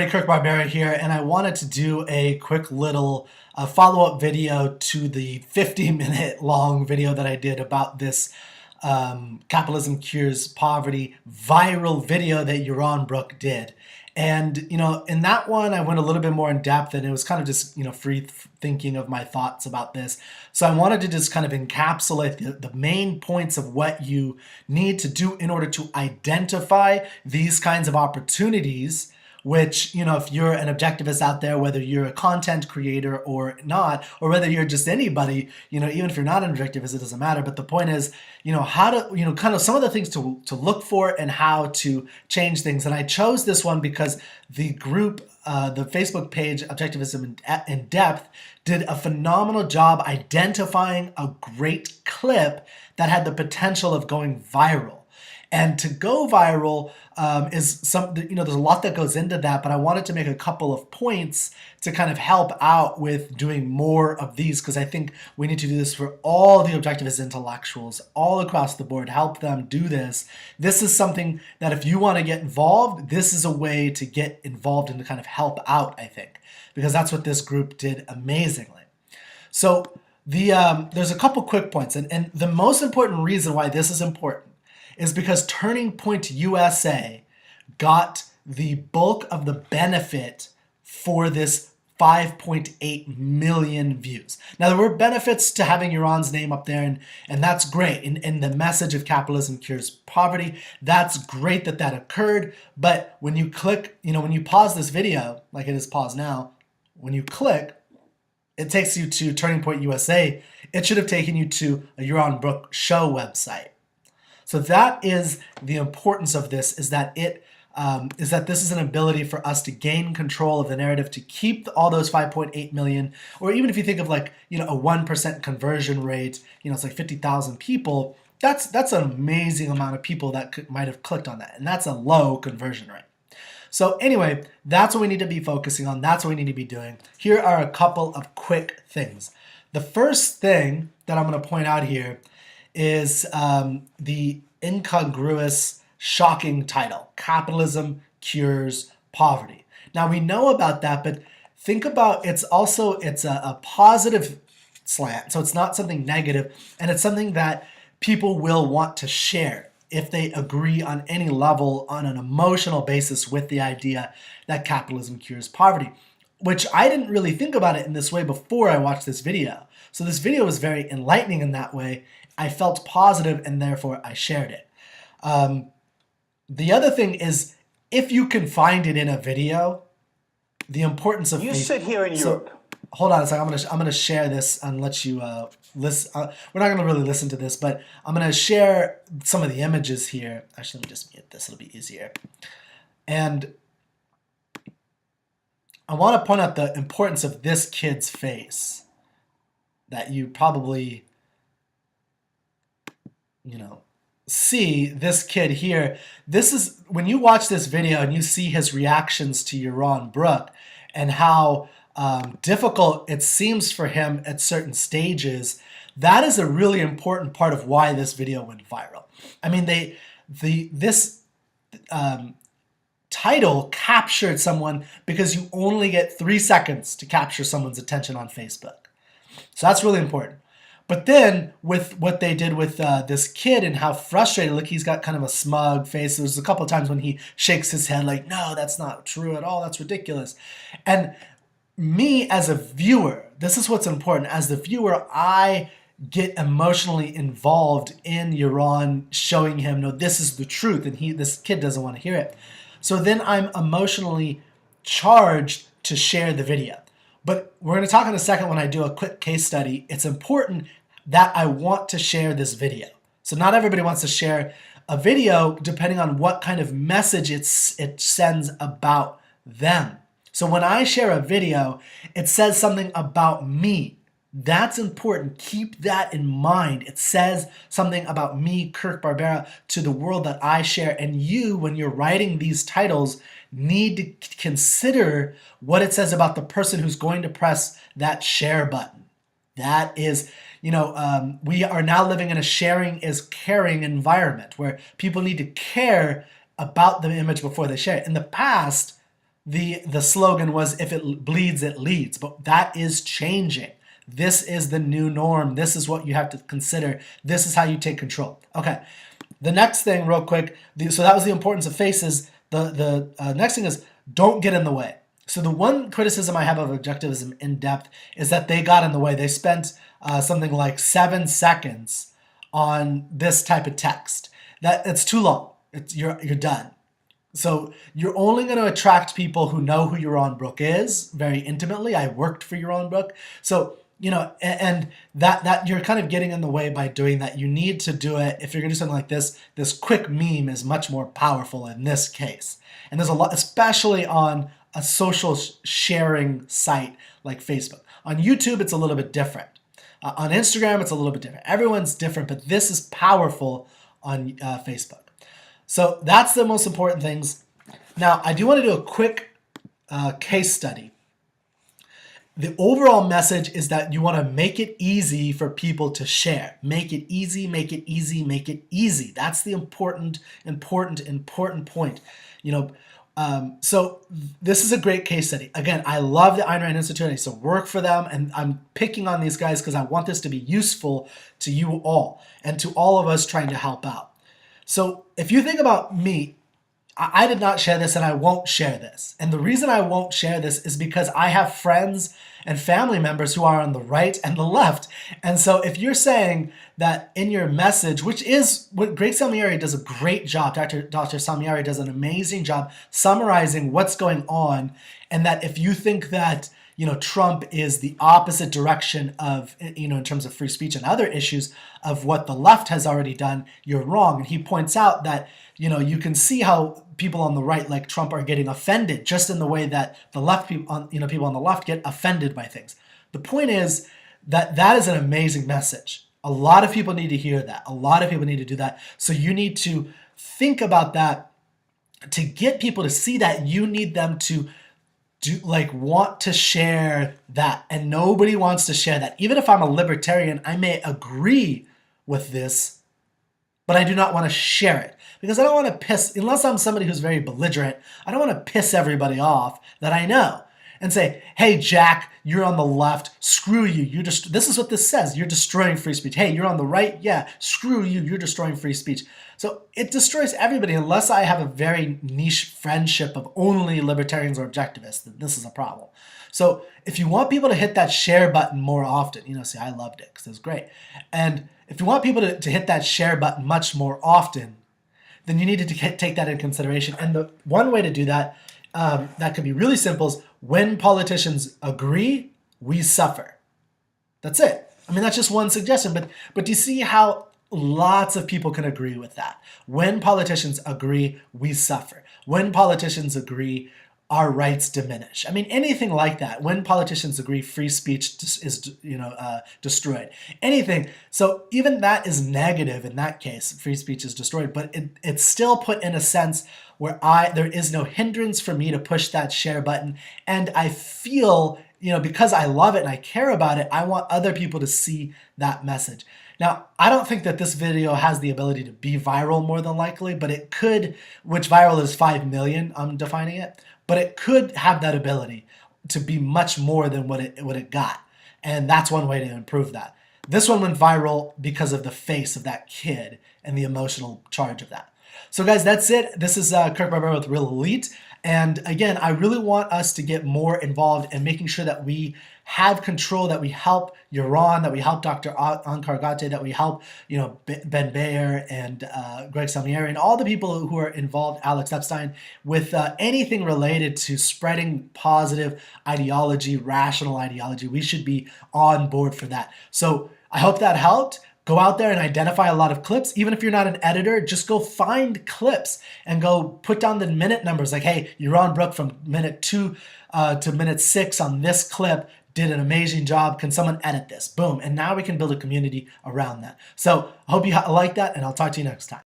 Hey, Kirk Barbera here, and I wanted to do a quick little follow-up video to the 50-minute long video that I did about this Capitalism Cures Poverty viral video that Yaron Brook did. And, in that one, I went a little bit more in depth, and it was kind of just, free thinking of my thoughts about this. So I wanted to just kind of encapsulate the main points of what you need to do in order to identify these kinds of opportunities, which, if you're an objectivist out there, whether you're a content creator or not, or whether you're just anybody, even if you're not an objectivist, it doesn't matter. But the point is, how to, kind of some of the things to look for and how to change things. And I chose this one because the group, the Facebook page, Objectivism in Depth, did a phenomenal job identifying a great clip that had the potential of going viral. And to go viral is there's a lot that goes into that, but I wanted to make a couple of points to kind of help out with doing more of these, because I think we need to do this for all the objectivist intellectuals all across the board, help them do this. This is something that if you want to get involved, this is a way to get involved and to kind of help out, I think, because that's what this group did amazingly. So there's a couple quick points, and the most important reason why this is important is because Turning Point USA got the bulk of the benefit for this 5.8 million views. Now, there were benefits to having Yaron's name up there, and that's great. In the message of capitalism cures poverty, that's great that occurred. But when you click, when you pause this video, like it is paused now, when you click, it takes you to Turning Point USA. It should have taken you to a Yaron Brook show website. So that is the importance of this, is that this is an ability for us to gain control of the narrative, to keep all those 5.8 million, or even if you think of like, a 1% conversion rate, it's like 50,000 people, that's an amazing amount of people that might have clicked on that, and that's a low conversion rate. So anyway, that's what we need to be focusing on. That's what we need to be doing. Here are a couple of quick things. The first thing that I'm going to point out here is the incongruous, shocking title, Capitalism Cures Poverty. Now, we know about that, but think about it's a positive slant, so it's not something negative, and it's something that people will want to share if they agree on any level, on an emotional basis, with the idea that capitalism cures poverty, which I didn't really think about it in this way before I watched this video. So this video was very enlightening in that way. I felt positive, and therefore I shared it. The other thing is, if you can find it in a video, the importance of you sit here in Europe. Hold on a second. I'm gonna share this and let you listen. We're not gonna really listen to this, but I'm gonna share some of the images here. Actually, let me just mute this. It'll be easier. And I want to point out the importance of this kid's face that you probably see. This kid here, this is when you watch this video and you see his reactions to Yaron Brook and how difficult it seems for him at certain stages. That is a really important part of why this video went viral. I mean, this title captured someone because you only get 3 seconds to capture someone's attention on Facebook. So that's really important. But then with what they did with this kid and how frustrated, look, he's got kind of a smug face. There's a couple of times when he shakes his head like, no, that's not true at all. That's ridiculous. And me as a viewer, this is what's important. As the viewer, I get emotionally involved in Yaron, showing him, no, this is the truth. And this kid doesn't want to hear it. So then I'm emotionally charged to share the video. But we're going to talk in a second when I do a quick case study. It's important that I want to share this video. So not everybody wants to share a video depending on what kind of message it sends about them. So when I share a video, it says something about me. That's important. Keep that in mind. It says something about me, Kirk Barbera, to the world that I share. And you, when you're writing these titles, need to consider what it says about the person who's going to press that share button. That is, we are now living in a sharing is caring environment where people need to care about the image before they share it. In the past, the slogan was, if it bleeds, it leads. But that is changing. This is the new norm. This is what you have to consider. This is how you take control. Okay. The next thing, real quick, so that was the importance of faces. The next thing is, don't get in the way. So the one criticism I have of objectivism in depth is that they got in the way. They spent something like 7 seconds on this type of text. It's too long. You're done. So you're only going to attract people who know who Yaron Brook is very intimately. I worked for Yaron Brook. So, and that you're kind of getting in the way by doing that. You need to do it. If you're going to do something like this quick meme is much more powerful in this case. And there's a lot, especially on a social sharing site like Facebook. On YouTube, it's a little bit different. On Instagram, it's a little bit different. Everyone's different, but this is powerful on Facebook. So that's the most important things. Now, I do want to do a quick case study. The overall message is that you want to make it easy for people to share. Make it easy, make it easy, make it easy. That's the important point. So this is a great case study. Again, I love the Ayn Rand Institute. I used to work for them, and I'm picking on these guys because I want this to be useful to you all and to all of us trying to help out. So if you think about me, I did not share this and I won't share this. And the reason I won't share this is because I have friends and family members who are on the right and the left. And so if you're saying that in your message, which is what Greg Salmieri does a great job, Dr. Salmieri does an amazing job summarizing what's going on, and that if you think that Trump is the opposite direction of, in terms of free speech and other issues of what the left has already done, you're wrong. And he points out that, you can see how people on the right, like Trump, are getting offended just in the way that the left people on the left get offended by things. The point is that is an amazing message. A lot of people need to hear that. A lot of people need to do that. So you need to think about that. To get people to see that, you need them to want to share that, and nobody wants to share that. Even if I'm a libertarian, I may agree with this, but I do not want to share it because I don't want to piss, unless I'm somebody who's very belligerent, I don't want to piss everybody off that I know and say, hey, Jack, you're on the left, screw you. This is what this says. You're destroying free speech. Hey, you're on the right. Yeah, screw you. You're destroying free speech. So it destroys everybody unless I have a very niche friendship of only libertarians or objectivists. Then this is a problem. So if you want people to hit that share button more often, see, I loved it because it was great. And if you want people to hit that share button much more often, then you need to take that into consideration. And the one way to do that, that could be really simple, is when politicians agree, we suffer. That's it. I mean, that's just one suggestion, but do you see how lots of people can agree with that? When politicians agree, we suffer. When politicians agree, our rights diminish. I mean, anything like that. When politicians agree, free speech is destroyed. Anything. So even that is negative in that case. Free speech is destroyed, but it's still put in a sense where there is no hindrance for me to push that share button, and I feel, because I love it and I care about it, I want other people to see that message. Now, I don't think that this video has the ability to be viral, more than likely, but it could, which viral is 5 million, I'm defining it, but it could have that ability to be much more than what it got. And that's one way to improve that. This one went viral because of the face of that kid and the emotional charge of that. So guys, that's it. This is Kirk Barbera with Real Elite. And again, I really want us to get more involved in making sure that we have control, that we help Yaron, that we help Dr. Ankar Gate, that we help Ben Bayer and Greg Salmieri and all the people who are involved, Alex Epstein, with anything related to spreading positive ideology, rational ideology. We should be on board for that. So I hope that helped. Go out there and identify a lot of clips. Even if you're not an editor, just go find clips and go put down the minute numbers. Like, hey, Yaron Brook from minute 2 to minute 6 on this clip did an amazing job. Can someone edit this? Boom. And now we can build a community around that. So I hope you like that, and I'll talk to you next time.